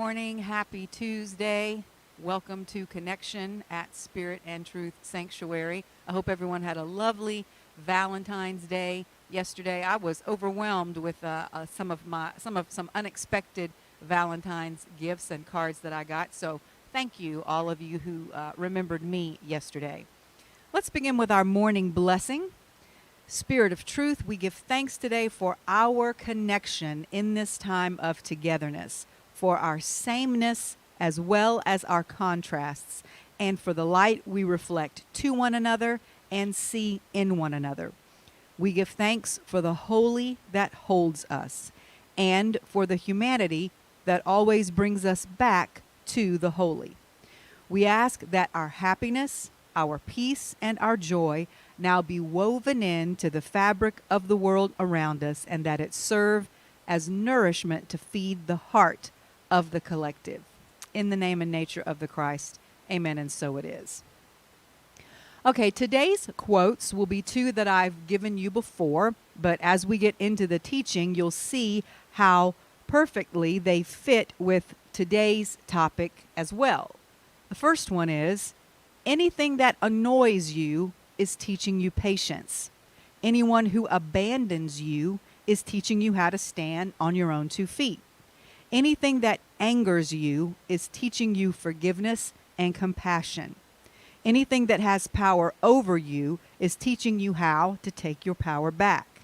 morning. Happy Tuesday. Welcome to Connection at Spirit and Truth Sanctuary. I hope everyone had a lovely Valentine's Day yesterday. I was overwhelmed with some unexpected Valentine's gifts and cards that I got. So thank you, all of you who remembered me yesterday. Let's begin with our morning blessing. Spirit of Truth, we give thanks today for our connection in this time of togetherness, for our sameness as well as our contrasts, and for the light we reflect to one another and see in one another. We give thanks for the holy that holds us, and for the humanity that always brings us back to the holy. We ask that our happiness, our peace, and our joy now be woven into the fabric of the world around us, and that it serve as nourishment to feed the heart of the collective. In the name and nature of the Christ, amen, and so it is. Okay, today's quotes will be two that I've given you before, but as we get into the teaching, you'll see how perfectly they fit with today's topic as well. The first one is, anything that annoys you is teaching you patience. Anyone who abandons you is teaching you how to stand on your own 2 feet. Anything that angers you is teaching you forgiveness and compassion. Anything that has power over you is teaching you how to take your power back.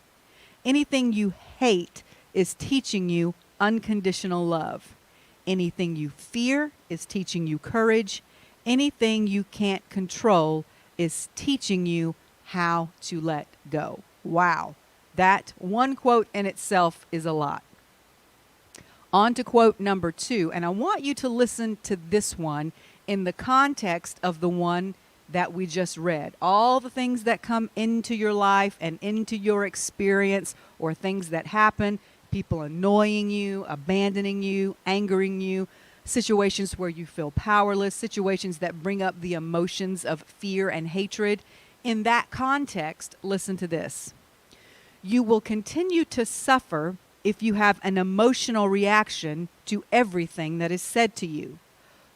Anything you hate is teaching you unconditional love. Anything you fear is teaching you courage. Anything you can't control is teaching you how to let go. Wow. That one quote in itself is a lot. On to quote number 2, and I want you to listen to this one in the context of the one that we just read. All the things that come into your life and into your experience, or things that happen, people annoying you, abandoning you, angering you, situations where you feel powerless, situations that bring up the emotions of fear and hatred. In that context, listen to this. You will continue to suffer if you have an emotional reaction to everything that is said to you.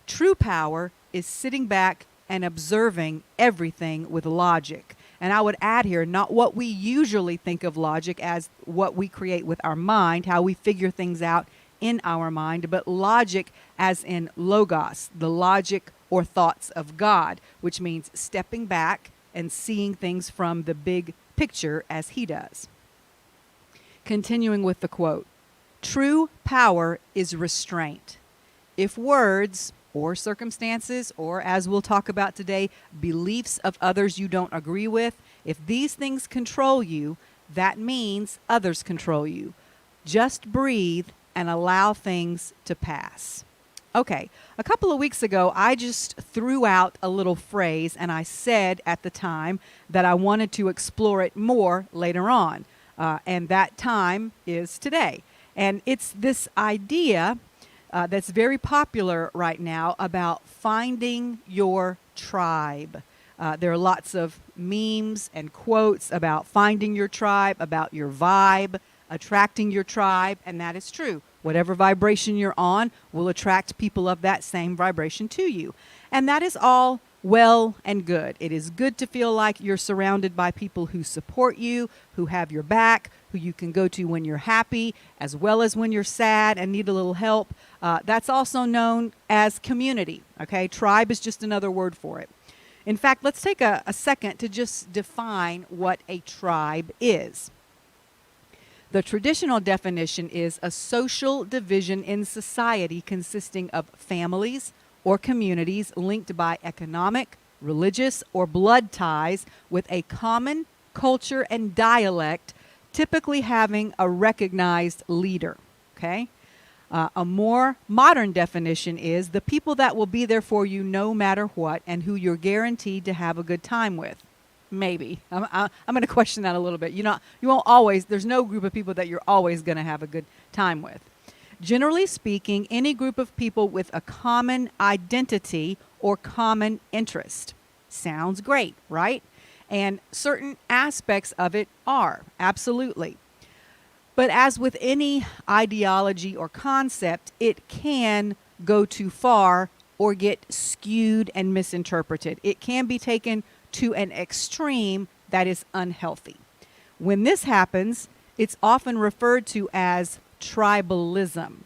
True power is sitting back and observing everything with logic. And I would add here, not what we usually think of logic as what we create with our mind, how we figure things out in our mind, but logic as in logos, the logic or thoughts of God, which means stepping back and seeing things from the big picture as he does. Continuing with the quote, true power is restraint. If words or circumstances, or as we'll talk about today, beliefs of others you don't agree with, if these things control you, that means others control you. Just breathe and allow things to pass. Okay, a couple of weeks ago, I just threw out a little phrase, and I said at the time that I wanted to explore it more later on. And that time is today. And it's this idea that's very popular right now about finding your tribe. There are lots of memes and quotes about finding your tribe, about your vibe, attracting your tribe, and that is true. Whatever vibration you're on will attract people of that same vibration to you. And that is all well and good. It is good to feel like you're surrounded by people who support you, who have your back, who you can go to when you're happy, as well as when you're sad and need a little help. That's also known as community. Okay, tribe is just another word for it. In fact, let's take a second to just define what a tribe is. The traditional definition is a social division in society consisting of families or communities linked by economic, religious, or blood ties with a common culture and dialect, typically having a recognized leader. Okay? A more modern definition is the people that will be there for you no matter what and who you're guaranteed to have a good time with. Maybe. I'm going to question that a little bit. You won't always, there's no group of people that you're always going to have a good time with. Generally speaking, any group of people with a common identity or common interest. Sounds great, right? And certain aspects of it are, absolutely. But as with any ideology or concept, it can go too far or get skewed and misinterpreted. It can be taken to an extreme that is unhealthy. When this happens, it's often referred to as tribalism.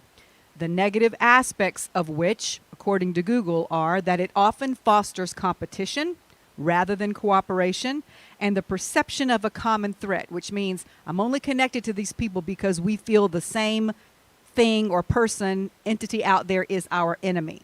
The negative aspects of which, according to Google, are that it often fosters competition rather than cooperation, and the perception of a common threat, which means I'm only connected to these people because we feel the same thing or person, entity out there is our enemy.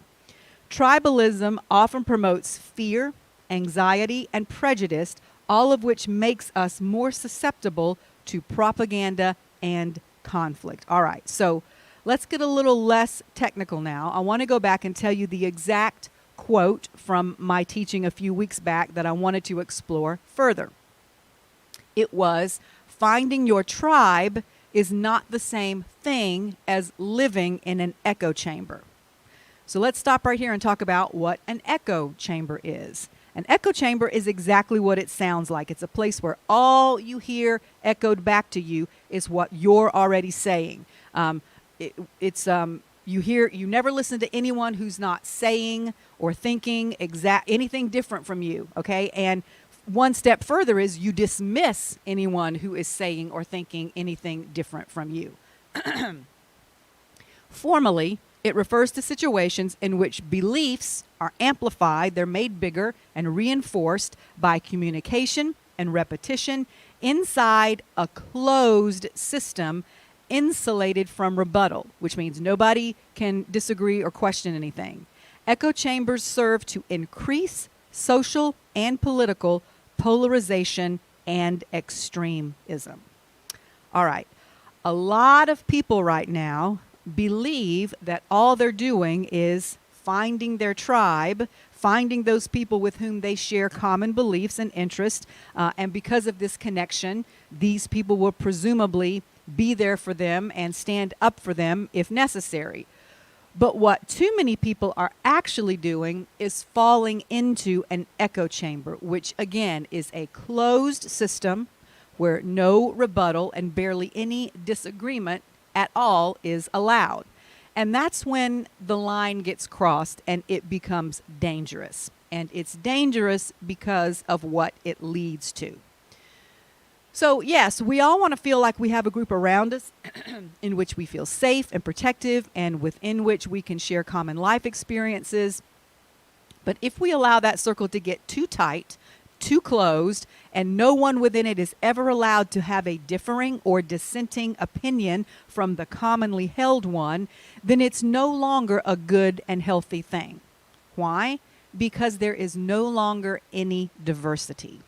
Tribalism often promotes fear, anxiety, and prejudice, all of which makes us more susceptible to propaganda and conflict. All right, so let's get a little less technical now. I want to go back and tell you the exact quote from my teaching a few weeks back that I wanted to explore further. It was, "Finding your tribe is not the same thing as living in an echo chamber." So let's stop right here and talk about what an echo chamber is. An echo chamber is exactly what it sounds like. It's a place where all you hear echoed back to you is what you're already saying. You never listen to anyone who's not saying or thinking anything different from you, okay? And one step further is you dismiss anyone who is saying or thinking anything different from you. Formally, it refers to situations in which beliefs are amplified, they're made bigger and reinforced by communication and repetition inside a closed system insulated from rebuttal, which means nobody can disagree or question anything. Echo chambers serve to increase social and political polarization and extremism. All right. A lot of people right now believe that all they're doing is finding their tribe, finding those people with whom they share common beliefs and interests, and because of this connection, these people will presumably be there for them and stand up for them if necessary. But what too many people are actually doing is falling into an echo chamber, which again is a closed system where no rebuttal and barely any disagreement at all is allowed. And that's when the line gets crossed and it becomes dangerous. And it's dangerous because of what it leads to. So yes, we all want to feel like we have a group around us in which we feel safe and protective and within which we can share common life experiences. But if we allow that circle to get too tight, too closed, and no one within it is ever allowed to have a differing or dissenting opinion from the commonly held one, then it's no longer a good and healthy thing. Why? Because there is no longer any diversity.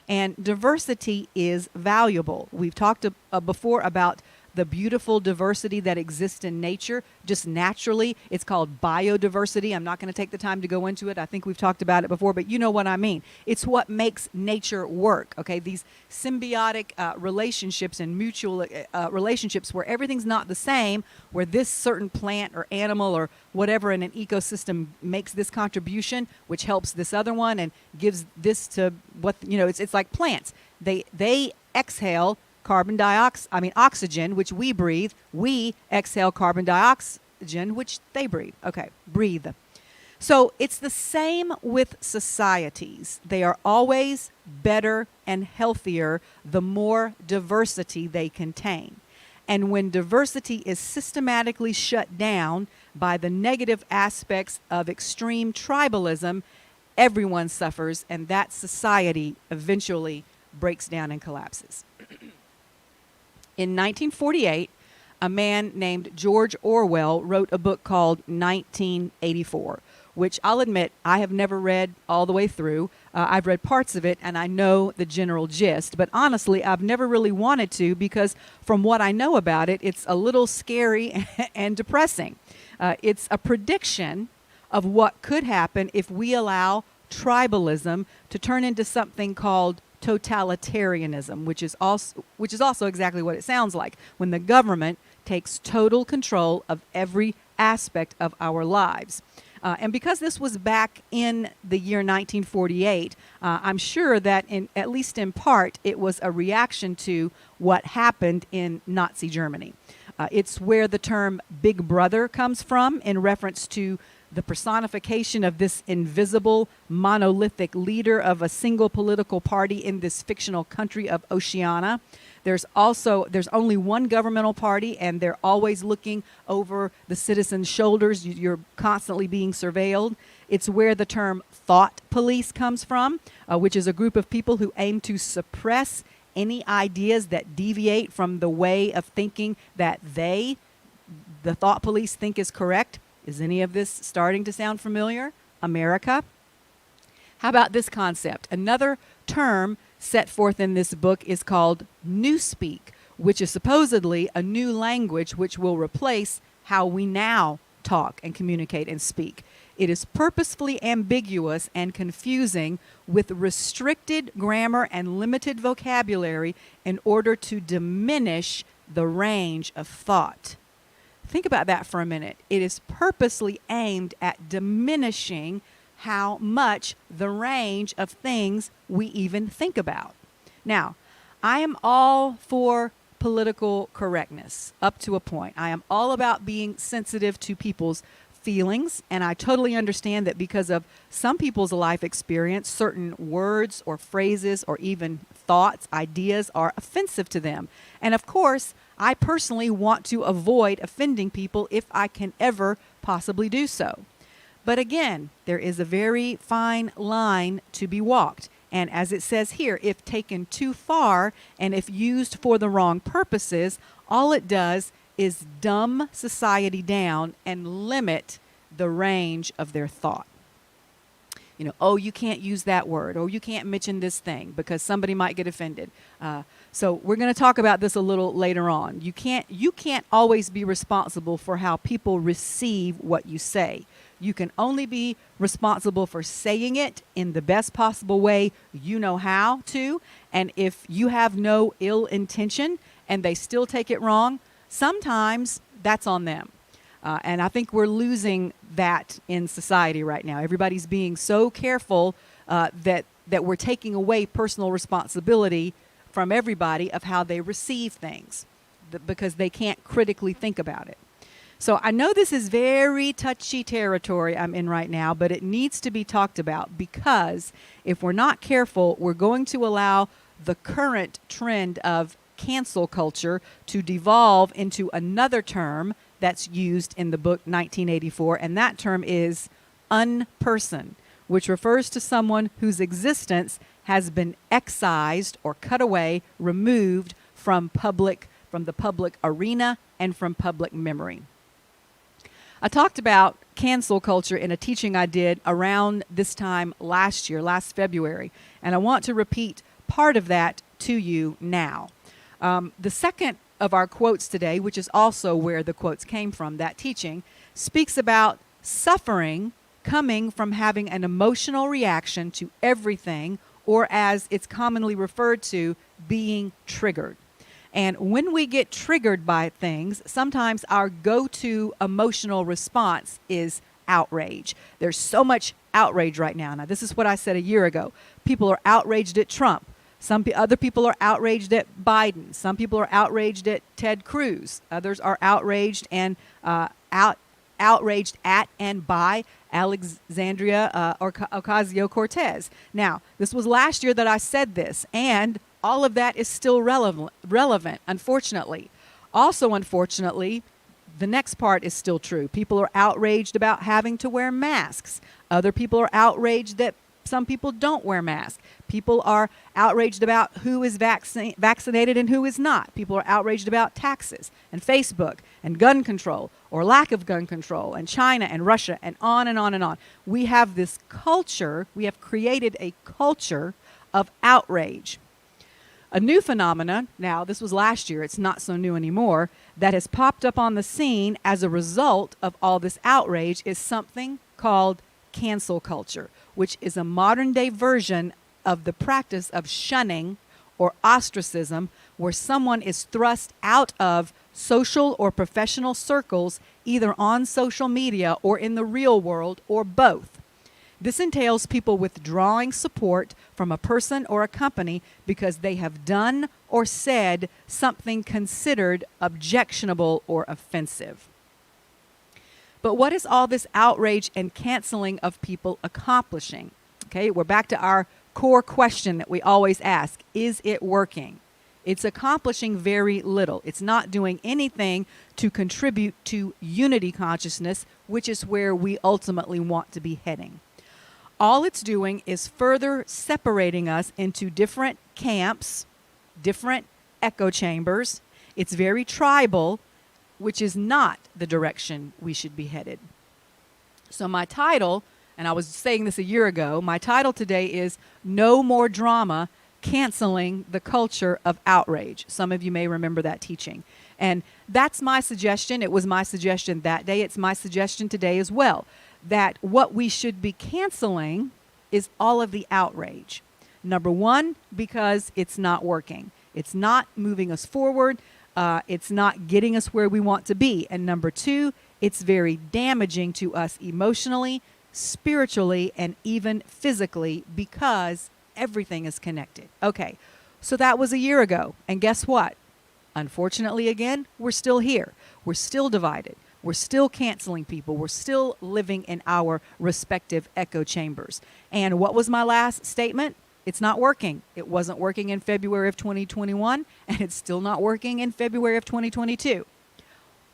And diversity is valuable. We've talked before about the beautiful diversity that exists in nature, just naturally. It's called biodiversity. I'm not going to take the time to go into it. I think we've talked about it before, but you know what I mean. It's what makes nature work, okay? These symbiotic relationships and mutual relationships where everything's not the same, where this certain plant or animal or whatever in an ecosystem makes this contribution, which helps this other one and gives this to what, it's like plants. They exhale oxygen, which we breathe. We exhale carbon dioxide, which they breathe. Okay, breathe. So it's the same with societies. They are always better and healthier the more diversity they contain. And when diversity is systematically shut down by the negative aspects of extreme tribalism, everyone suffers, and that society eventually breaks down and collapses. In 1948, a man named George Orwell wrote a book called 1984, which I'll admit I have never read all the way through. I've read parts of it, and I know the general gist. But honestly, I've never really wanted to because from what I know about it, it's a little scary and depressing. It's a prediction of what could happen if we allow tribalism to turn into something called totalitarianism, which is also exactly what it sounds like, when the government takes total control of every aspect of our lives. And because this was back in the year 1948, I'm sure that at least in part, it was a reaction to what happened in Nazi Germany. It's where the term Big Brother comes from in reference to the personification of this invisible, monolithic leader of a single political party in this fictional country of Oceania. There's only one governmental party, and they're always looking over the citizens' shoulders. You're constantly being surveilled. It's where the term thought police comes from, which is a group of people who aim to suppress any ideas that deviate from the way of thinking that the thought police, think is correct. Is any of this starting to sound familiar? America. How about this concept? Another term set forth in this book is called Newspeak, which is supposedly a new language which will replace how we now talk and communicate and speak. It is purposefully ambiguous and confusing with restricted grammar and limited vocabulary in order to diminish the range of thought. Think about that for a minute. It is purposely aimed at diminishing how much the range of things we even think about. Now, I am all for political correctness up to a point. I am all about being sensitive to people's feelings, and I totally understand that because of some people's life experience, certain words or phrases or even thoughts, ideas are offensive to them. And of course, I personally want to avoid offending people if I can ever possibly do so. But again, there is a very fine line to be walked. And as it says here, if taken too far and if used for the wrong purposes, all it does is dumb society down and limit the range of their thought. You know, oh, you can't use that word, or you can't mention this thing because somebody might get offended. So we're going to talk about this a little later on. You can't always be responsible for how people receive what you say. You can only be responsible for saying it in the best possible way you know how to. And if you have no ill intention and they still take it wrong, sometimes that's on them. And I think we're losing that in society right now. Everybody's being so careful that we're taking away personal responsibility from everybody of how they receive things because they can't critically think about it. So I know this is very touchy territory I'm in right now, but it needs to be talked about because if we're not careful, we're going to allow the current trend of cancel culture to devolve into another term that's used in the book 1984, and that term is unperson, which refers to someone whose existence has been excised or cut away, removed from the public arena and from public memory. I talked about cancel culture in a teaching I did around this time last February, and I want to repeat part of that to you now. The second of our quotes today, which is also where the quotes came from, that teaching, speaks about suffering coming from having an emotional reaction to everything, or as it's commonly referred to, being triggered. And when we get triggered by things, sometimes our go-to emotional response is outrage. There's so much outrage right now. Now, this is what I said a year ago. People are outraged at Trump. Other people are outraged at Biden. Some people are outraged at Ted Cruz. Others are outraged and outraged at and by Alexandria Ocasio-Cortez. Now, this was last year that I said this, and all of that is still relevant, unfortunately. Also, unfortunately, the next part is still true. People are outraged about having to wear masks. Other people are outraged that some people don't wear masks. People are outraged about who is vaccinated and who is not. People are outraged about taxes and Facebook and gun control or lack of gun control and China and Russia and on and on and on. We have this culture, we have created a culture of outrage. A new phenomenon, now this was last year, it's not so new anymore, that has popped up on the scene as a result of all this outrage is something called cancel culture, which is a modern day version of the practice of shunning or ostracism, where someone is thrust out of social or professional circles, either on social media or in the real world or both. This entails people withdrawing support from a person or a company because they have done or said something considered objectionable or offensive. But what is all this outrage and canceling of people accomplishing? Okay, we're back to our core question that we always ask. Is it working? It's accomplishing very little. It's not doing anything to contribute to unity consciousness, which is where we ultimately want to be heading. All it's doing is further separating us into different camps, different echo chambers. It's very tribal, which is not the direction we should be headed. So my title, and I was saying this a year ago, my title today is No More Drama, Canceling the Culture of Outrage. Some of you may remember that teaching. And that's my suggestion. It was my suggestion that day. It's my suggestion today as well, that what we should be canceling is all of the outrage. Number one, because it's not working. It's not moving us forward. It's not getting us where we want to be. And number two, it's very damaging to us emotionally, spiritually, and even physically because everything is connected. Okay, so that was a year ago. And guess what? Unfortunately, again, we're still here. We're still divided. We're still canceling people. We're still living in our respective echo chambers. And what was my last statement? It's not working. It wasn't working in February of 2021, and it's still not working in February of 2022.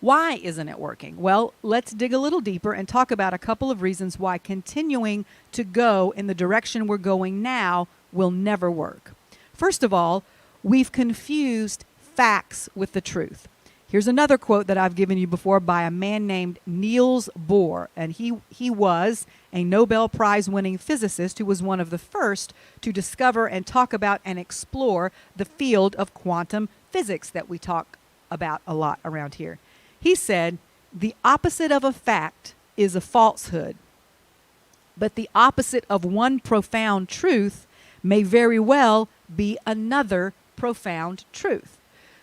Why isn't it working? Well, let's dig a little deeper and talk about a couple of reasons why continuing to go in the direction we're going now will never work. First of all, we've confused facts with the truth. Here's another quote that I've given you before by a man named Niels Bohr, and he was a Nobel Prize-winning physicist who was one of the first to discover and talk about and explore the field of quantum physics that we talk about a lot around here. He said, "The opposite of a fact is a falsehood, but the opposite of one profound truth may very well be another profound truth."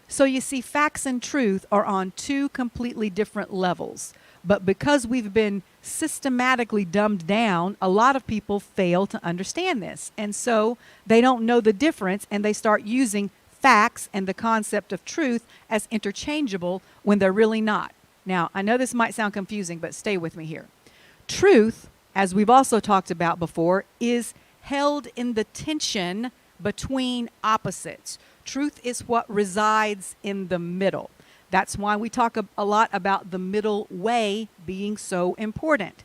So you see, facts and truth are on two completely different levels. But because we've been systematically dumbed down, a lot of people fail to understand this. And so they don't know the difference, and they start using facts and the concept of truth as interchangeable when they're really not. Now, I know this might sound confusing, but stay with me here. Truth, as we've also talked about before, is held in the tension between opposites. Truth is what resides in the middle. That's why we talk a lot about the middle way being so important.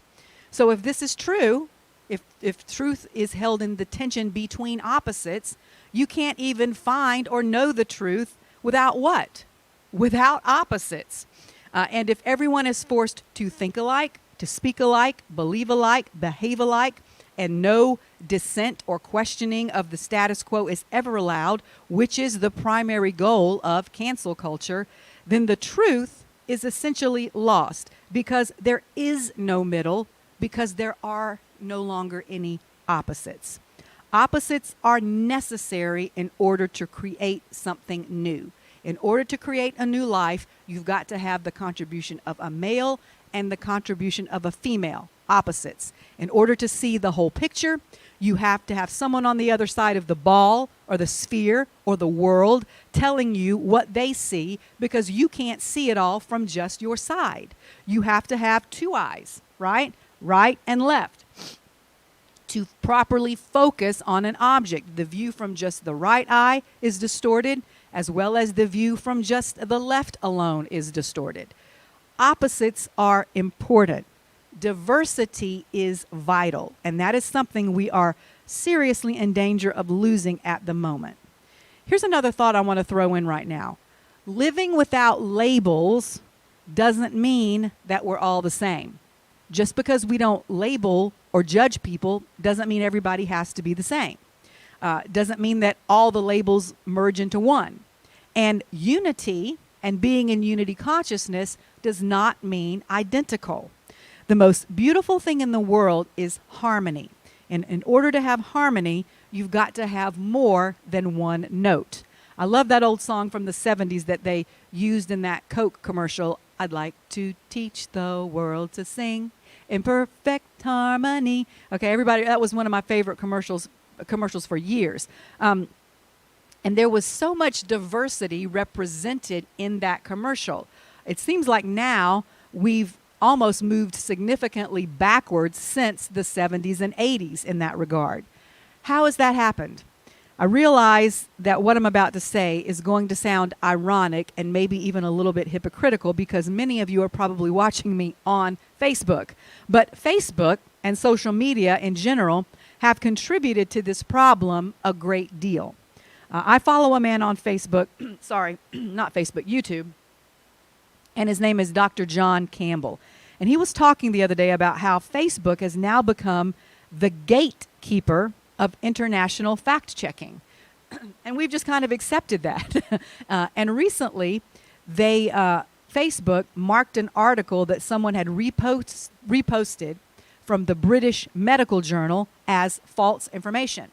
So if this is true, if truth is held in the tension between opposites, you can't even find or know the truth without what? Without opposites. And if everyone is forced to think alike, to speak alike, believe alike, behave alike, and no dissent or questioning of the status quo is ever allowed, which is the primary goal of cancel culture, then the truth is essentially lost because there is no middle, because there are no longer any opposites. Opposites are necessary in order to create something new. In order to create a new life, you've got to have the contribution of a male and the contribution of a female. Opposites. In order to see the whole picture, you have to have someone on the other side of the ball or the sphere or the world telling you what they see, because you can't see it all from just your side. You have to have two eyes, right? Right and left, to properly focus on an object. The view from just the right eye is distorted, as well as the view from just the left alone is distorted. Opposites are important. Diversity is vital, and that is something we are seriously in danger of losing at the moment. Here's another thought I want to throw in right now. Living without labels doesn't mean that we're all the same. Just because we don't label or judge people doesn't mean everybody has to be the same. Doesn't mean that all the labels merge into one. And unity and being in unity consciousness does not mean identical. The most beautiful thing in the world is harmony. And in order to have harmony, you've got to have more than one note. I love that old song from the 70s that they used in that Coke commercial. I'd like to teach the world to sing. in perfect harmony. Okay, everybody, that was one of my favorite commercials for years. And there was so much diversity represented in that commercial. It seems like now we've almost moved significantly backwards since the 70s and 80s in that regard. How has that happened? I realize that what I'm about to say is going to sound ironic and maybe even a little bit hypocritical because many of you are probably watching me on Facebook. But Facebook and social media in general have contributed to this problem a great deal. I follow a man on Facebook, sorry, not Facebook, YouTube, and his name is Dr. John Campbell. And he was talking the other day about how Facebook has now become the gatekeeper of international fact-checking. And we've just kind of accepted that. And recently, Facebook marked an article that someone had reposted from the British Medical Journal as false information.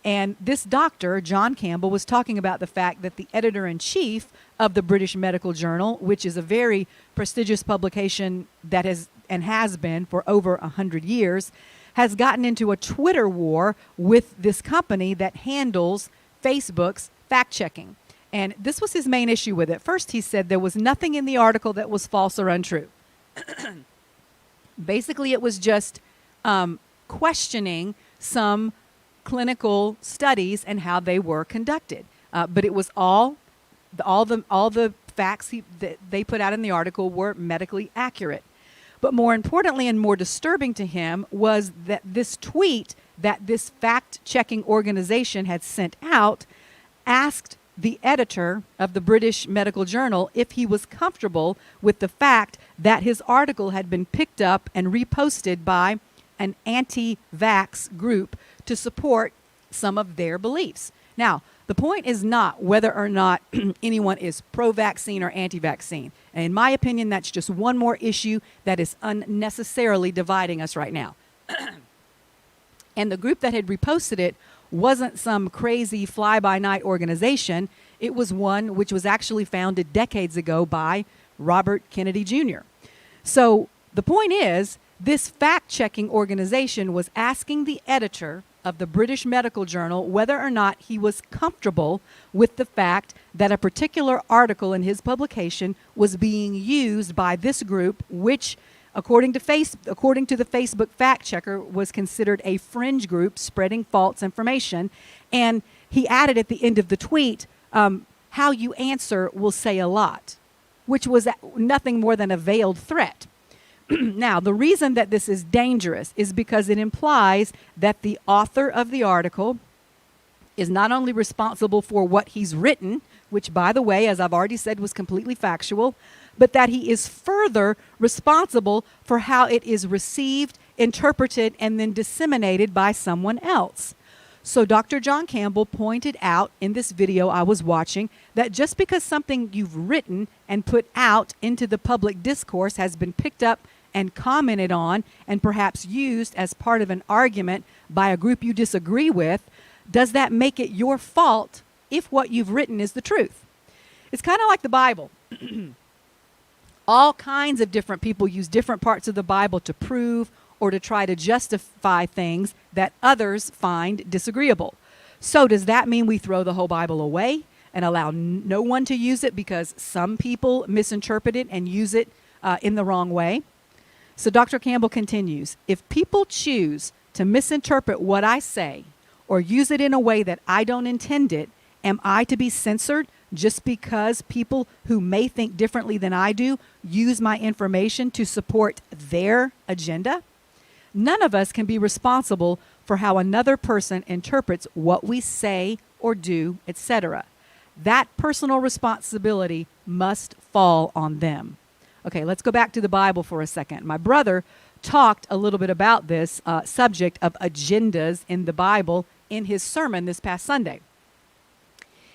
And this doctor, John Campbell, was talking about the fact that the editor-in-chief of the British Medical Journal, which is a very prestigious publication that has been for over 100 years, has gotten into a Twitter war with this company that handles Facebook's fact-checking. And this was his main issue with it. First, he said there was nothing in the article that was false or untrue. Basically, it was just questioning some clinical studies and how they were conducted. But it was all the facts that they put out in the article were medically accurate. But more importantly and more disturbing to him was that this tweet that this fact-checking organization had sent out asked the editor of the British Medical Journal if he was comfortable with the fact that his article had been picked up and reposted by an anti-vax group to support some of their beliefs. Now, the point is not whether or not anyone is pro-vaccine or anti-vaccine. And in my opinion, that's just one more issue that is unnecessarily dividing us right now. And the group that had reposted it wasn't some crazy fly-by-night organization. It was one which was actually founded decades ago by Robert Kennedy Jr. So the point is, this fact-checking organization was asking the editor of the British Medical Journal whether or not he was comfortable with the fact that a particular article in his publication was being used by this group, which, according to the Facebook fact checker, was considered a fringe group spreading false information. And he added at the end of the tweet, how you answer will say a lot, which was nothing more than a veiled threat. Now, the reason that this is dangerous is because it implies that the author of the article is not only responsible for what he's written, which, by the way, as I've already said, was completely factual, but that he is further responsible for how it is received, interpreted, and then disseminated by someone else. So Dr. John Campbell pointed out in this video I was watching that just because something you've written and put out into the public discourse has been picked up and commented on and perhaps used as part of an argument by a group you disagree with, does that make it your fault if what you've written is the truth? It's kind of like the Bible. All kinds of different people use different parts of the Bible to prove or to try to justify things that others find disagreeable. So does that mean we throw the whole Bible away and allow no one to use it because some people misinterpret it and use it in the wrong way? So Dr. Campbell continues, if people choose to misinterpret what I say or use it in a way that I don't intend it, am I to be censored just because people who may think differently than I do use my information to support their agenda? None of us can be responsible for how another person interprets what we say or do, etc. That personal responsibility must fall on them. Okay, let's go back to the Bible for a second. My brother talked a little bit about this subject of agendas in the Bible in his sermon this past Sunday.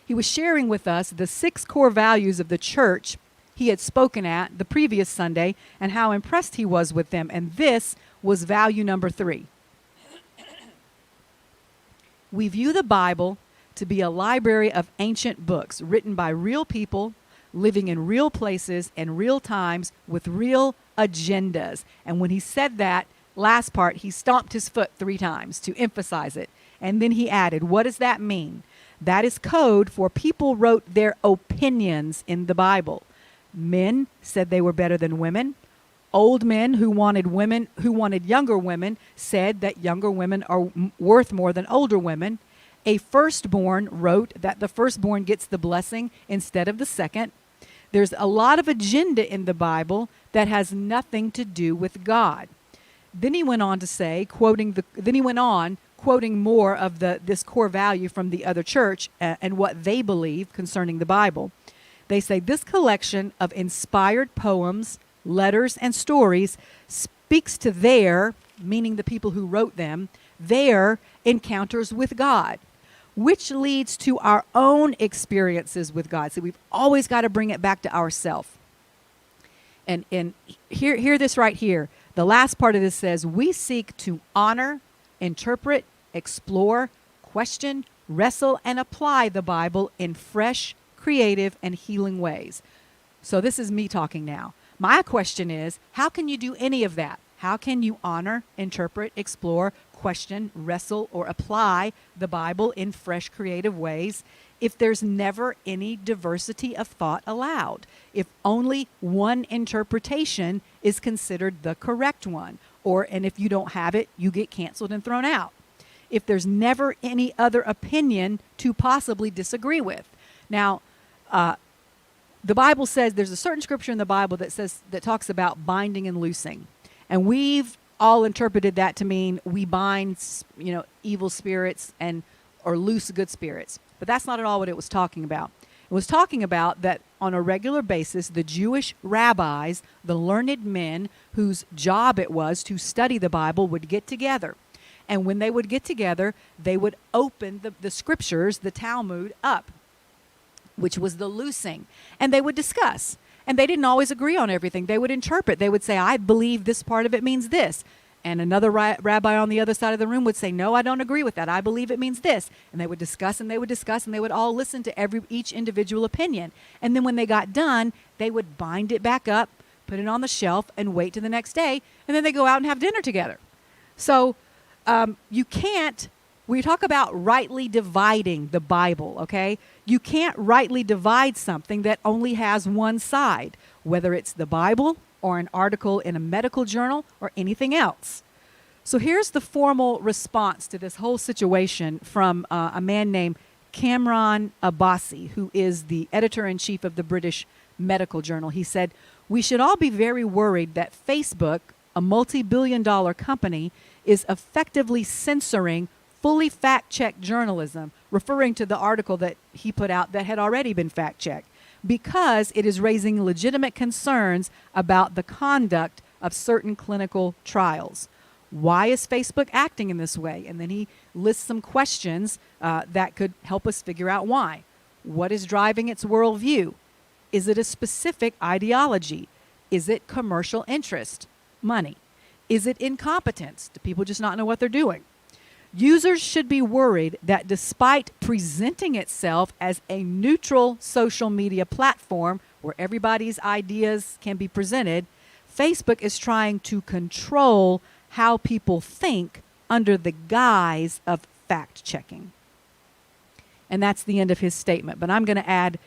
He was sharing with us the 6 core values of the church he had spoken at the previous Sunday and how impressed he was with them. And this was value number 3. We view the Bible to be a library of ancient books written by real people living in real places and real times with real agendas. And when he said that last part, he stomped his foot 3 times to emphasize it. And then he added, what does that mean? That is code for people wrote their opinions in the Bible. Men said they were better than women. Old men who wanted younger women said that younger women are worth more than older women. A firstborn wrote that the firstborn gets the blessing instead of the second. There's a lot of agenda in the Bible that has nothing to do with God. Then he went on to say, quoting more of this core value from the other church and what they believe concerning the Bible. They say this collection of inspired poems, letters, and stories speaks to their, meaning the people who wrote them, their encounters with God, which leads to our own experiences with God. So we've always got to bring it back to ourselves. And hear this right here. The last part of this says, we seek to honor, interpret, explore, question, wrestle, and apply the Bible in fresh, creative, and healing ways. So this is me talking now. My question is, how can you do any of that? How can you honor, interpret, explore, question, wrestle, or apply the Bible in fresh, creative ways if there's never any diversity of thought allowed? If only one interpretation is considered the correct one, and if you don't have it, you get canceled and thrown out. If there's never any other opinion to possibly disagree with. Now, the Bible says there's a certain scripture in the Bible that talks about binding and loosing. And we've all interpreted that to mean we bind, evil spirits or loose good spirits. But that's not at all what it was talking about. It was talking about that on a regular basis, the Jewish rabbis, the learned men whose job it was to study the Bible, would get together. And when they would get together, they would open the scriptures, the Talmud, up, which was the loosing. And they would discuss. And they didn't always agree on everything. They would interpret. They would say, I believe this part of it means this. And another rabbi on the other side of the room would say, no, I don't agree with that. I believe it means this. And they would discuss and they would discuss and they would all listen to each individual opinion. And then when they got done, they would bind it back up, put it on the shelf, and wait till the next day. And then they go out and have dinner together. So you can't, we talk about rightly dividing the Bible, okay? You can't rightly divide something that only has one side, whether it's the Bible or an article in a medical journal or anything else. So here's the formal response to this whole situation from a man named Kamran Abbasi, who is the editor-in-chief of the British Medical Journal. He said, we should all be very worried that Facebook, a multi-billion-dollar company, is effectively censoring fully fact-checked journalism, referring to the article that he put out that had already been fact-checked, because it is raising legitimate concerns about the conduct of certain clinical trials. Why is Facebook acting in this way? And then he lists some questions that could help us figure out why. What is driving its worldview? Is it a specific ideology? Is it commercial interest? Money? Is it incompetence? Do people just not know what they're doing? Users should be worried that despite presenting itself as a neutral social media platform where everybody's ideas can be presented, Facebook is trying to control how people think under the guise of fact-checking. And that's the end of his statement. But I'm going to add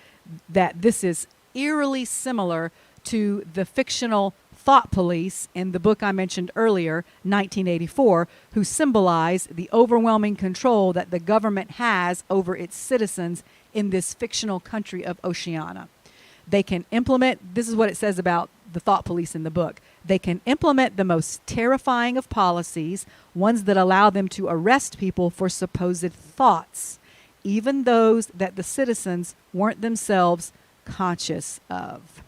that this is eerily similar to the fictional thought police in the book I mentioned earlier, 1984, who symbolize the overwhelming control that the government has over its citizens in this fictional country of Oceania. They can implement, this is what it says about the thought police in the book, they can implement the most terrifying of policies, ones that allow them to arrest people for supposed thoughts, even those that the citizens weren't themselves conscious of.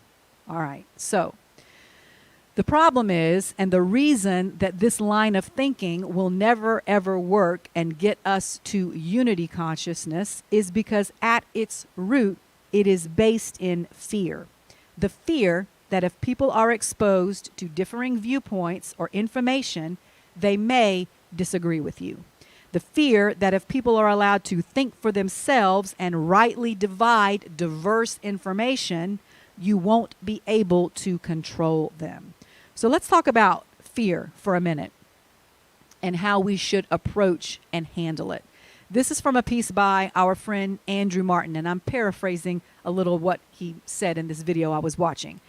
All right, so the problem is, and the reason that this line of thinking will never ever work and get us to unity consciousness is because at its root, it is based in fear. The fear that if people are exposed to differing viewpoints or information, they may disagree with you. The fear that if people are allowed to think for themselves and rightly divide diverse information, you won't be able to control them. So let's talk about fear for a minute and how we should approach and handle it. This is from a piece by our friend Andrew Martin, and I'm paraphrasing a little what he said in this video I was watching.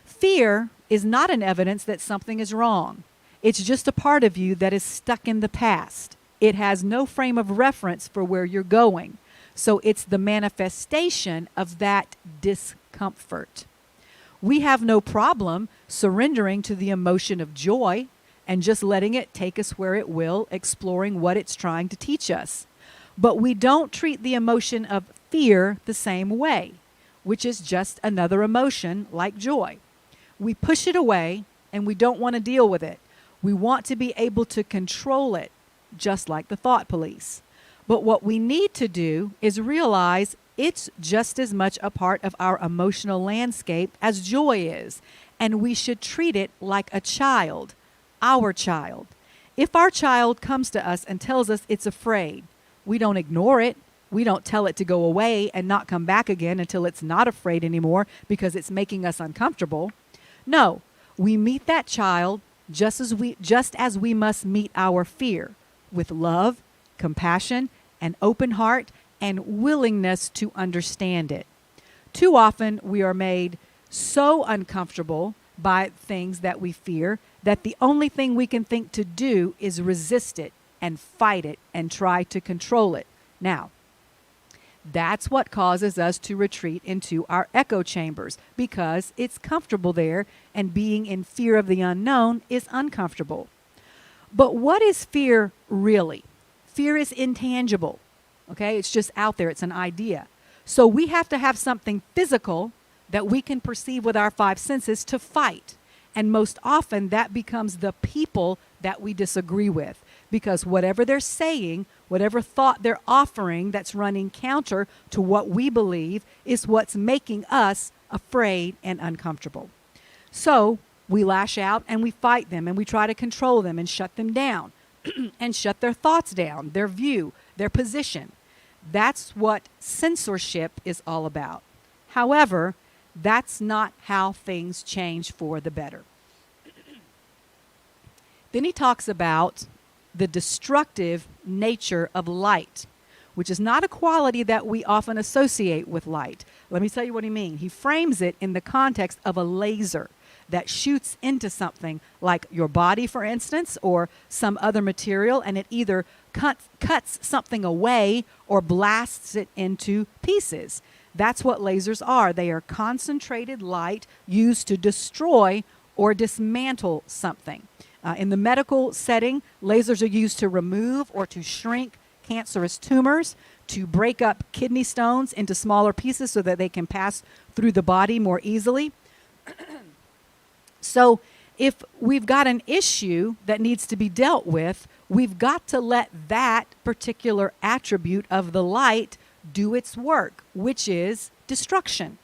Fear is not an evidence that something is wrong. It's just a part of you that is stuck in the past. It has no frame of reference for where you're going. So it's the manifestation of that discomfort. We have no problem surrendering to the emotion of joy and just letting it take us where it will, exploring what it's trying to teach us. But we don't treat the emotion of fear the same way, which is just another emotion like joy. We push it away and we don't want to deal with it. We want to be able to control it, just like the thought police. But what we need to do is realize it's just as much a part of our emotional landscape as joy is, and we should treat it like a child, our child. If our child comes to us and tells us it's afraid, we don't ignore it. We don't tell it to go away and not come back again until it's not afraid anymore because it's making us uncomfortable. No, we meet that child just as we must meet our fear, with love, compassion, an open heart, and willingness to understand it. Too often we are made so uncomfortable by things that we fear that the only thing we can think to do is resist it and fight it and try to control it. Now, that's what causes us to retreat into our echo chambers, because it's comfortable there, and being in fear of the unknown is uncomfortable. But what is fear really? Fear is intangible. Okay, it's just out there. It's an idea. So we have to have something physical that we can perceive with our five senses to fight. And most often that becomes the people that we disagree with, because whatever they're saying, whatever thought they're offering that's running counter to what we believe is what's making us afraid and uncomfortable. So we lash out and we fight them and we try to control them and shut them down and shut their thoughts down, their view, their position. That's what censorship is all about. However, that's not how things change for the better. Then he talks about the destructive nature of light, which is not a quality that we often associate with light. Let me tell you what he means. He frames it in the context of a laser that shoots into something like your body, for instance, or some other material, and it either cuts something away or blasts it into pieces. That's what lasers are. They are concentrated light used to destroy or dismantle something. In the medical setting, lasers are used to remove or to shrink cancerous tumors, to break up kidney stones into smaller pieces so that they can pass through the body more easily. So if we've got an issue that needs to be dealt with, we've got to let that particular attribute of the light do its work, which is destruction.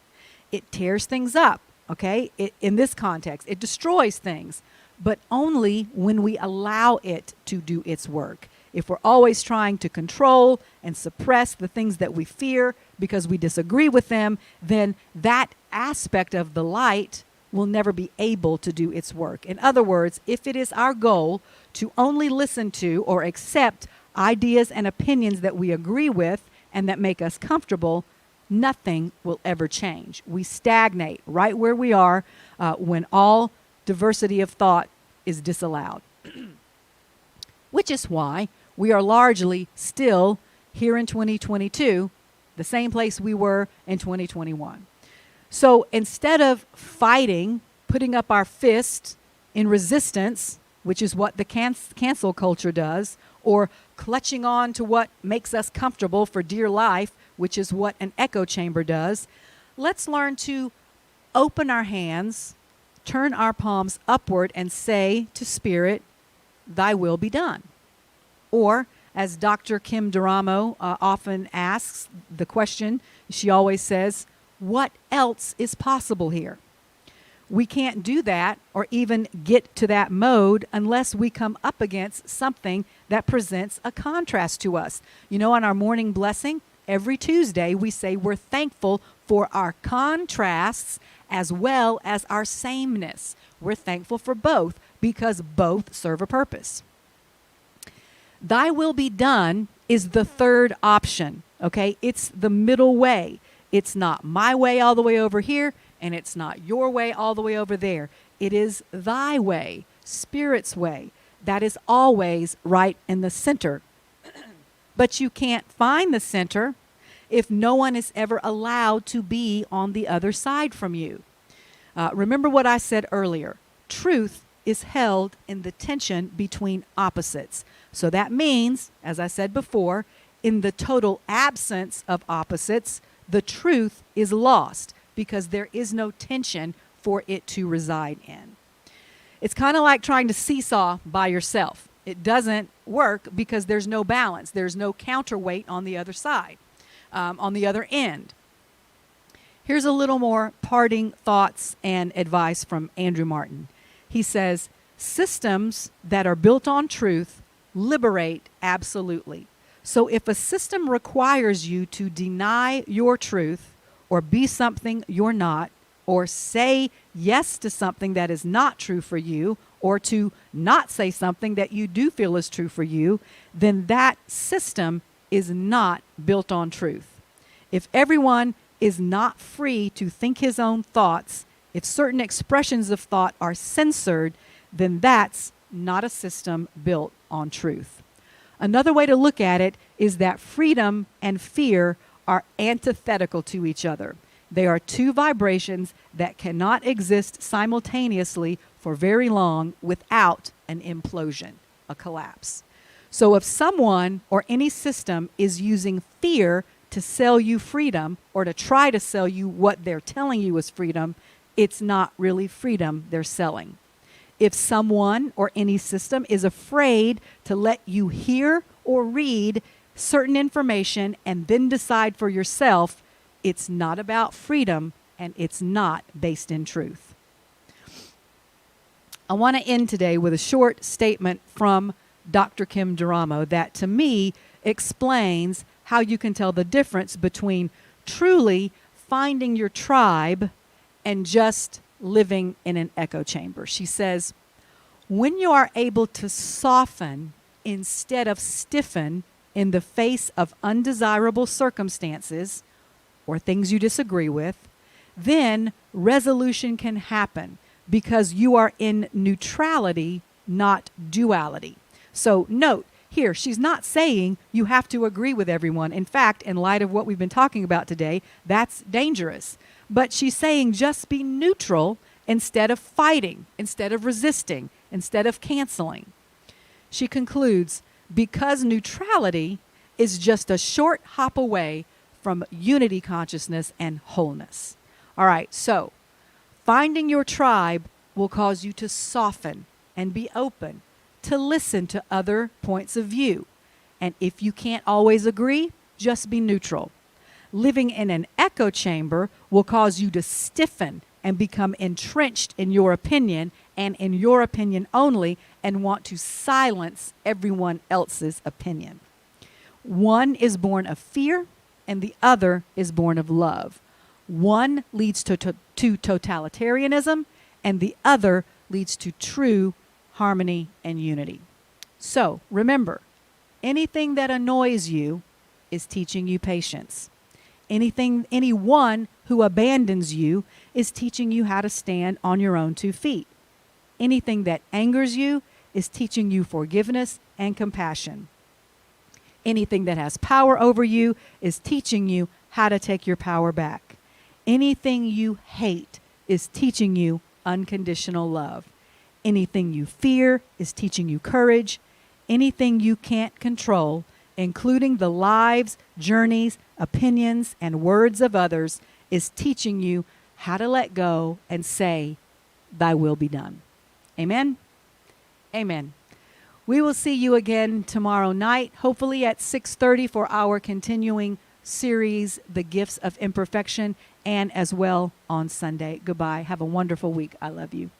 It tears things up, okay? In this context, it destroys things, but only when we allow it to do its work. If we're always trying to control and suppress the things that we fear because we disagree with them, then that aspect of the light will never be able to do its work. In other words, if it is our goal to only listen to or accept ideas and opinions that we agree with and that make us comfortable, nothing will ever change. We stagnate right where we are when all diversity of thought is disallowed. Which is why we are largely still here in 2022, the same place we were in 2021. So instead of fighting, putting up our fist in resistance, which is what the cancel culture does, or clutching on to what makes us comfortable for dear life, which is what an echo chamber does, let's learn to open our hands, turn our palms upward, and say to Spirit, thy will be done. Or, as Dr. Kim Duramo often asks the question, she always says, what else is possible here? We can't do that or even get to that mode unless we come up against something that presents a contrast to us. You know, on our morning blessing, every Tuesday we say we're thankful for our contrasts as well as our sameness. We're thankful for both because both serve a purpose. Thy will be done is the third option, okay? It's the middle way. It's not my way all the way over here, and it's not your way all the way over there. It is thy way, Spirit's way. That is always right in the center. But you can't find the center if no one is ever allowed to be on the other side from you. Remember what I said earlier. Truth is held in the tension between opposites. So that means, as I said before, in the total absence of opposites, the truth is lost because there is no tension for it to reside in. It's kind of like trying to seesaw by yourself. It doesn't work because there's no balance. There's no counterweight on the other side, on the other end. Here's a little more parting thoughts and advice from Andrew Martin. He says, systems that are built on truth liberate absolutely. So if a system requires you to deny your truth or be something you're not, or say yes to something that is not true for you, or to not say something that you do feel is true for you, then that system is not built on truth. If everyone is not free to think his own thoughts, if certain expressions of thought are censored, then that's not a system built on truth. Another way to look at it is that freedom and fear are antithetical to each other. They are two vibrations that cannot exist simultaneously for very long without an implosion, a collapse. So if someone or any system is using fear to sell you freedom or to try to sell you what they're telling you is freedom, it's not really freedom they're selling. If someone or any system is afraid to let you hear or read certain information and then decide for yourself, it's not about freedom and it's not based in truth. I want to end today with a short statement from Dr. Kim Duramo that to me explains how you can tell the difference between truly finding your tribe and just living in an echo chamber. She says, when you are able to soften instead of stiffen in the face of undesirable circumstances or things you disagree with, then resolution can happen because you are in neutrality, not duality. So note here, she's not saying you have to agree with everyone. In fact, in light of what we've been talking about today, that's dangerous. But she's saying just be neutral instead of fighting, instead of resisting, instead of canceling. She concludes, because neutrality is just a short hop away from unity consciousness and wholeness. All right, so finding your tribe will cause you to soften and be open, to listen to other points of view. And if you can't always agree, just be neutral. Living in an echo chamber will cause you to stiffen and become entrenched in your opinion and in your opinion only and want to silence everyone else's opinion. One is born of fear and the other is born of love. One leads to totalitarianism and the other leads to true harmony and unity. So remember, anything that annoys you is teaching you patience. Anyone who abandons you is teaching you how to stand on your own 2 feet. Anything that angers you is teaching you forgiveness and compassion. Anything that has power over you is teaching you how to take your power back. Anything you hate is teaching you unconditional love. Anything you fear is teaching you courage. Anything you can't control, including the lives, journeys, opinions, and words of others, is teaching you how to let go and say, thy will be done. Amen? Amen. We will see you again tomorrow night, hopefully at 6:30 for our continuing series, The Gifts of Imperfection, and as well on Sunday. Goodbye. Have a wonderful week. I love you.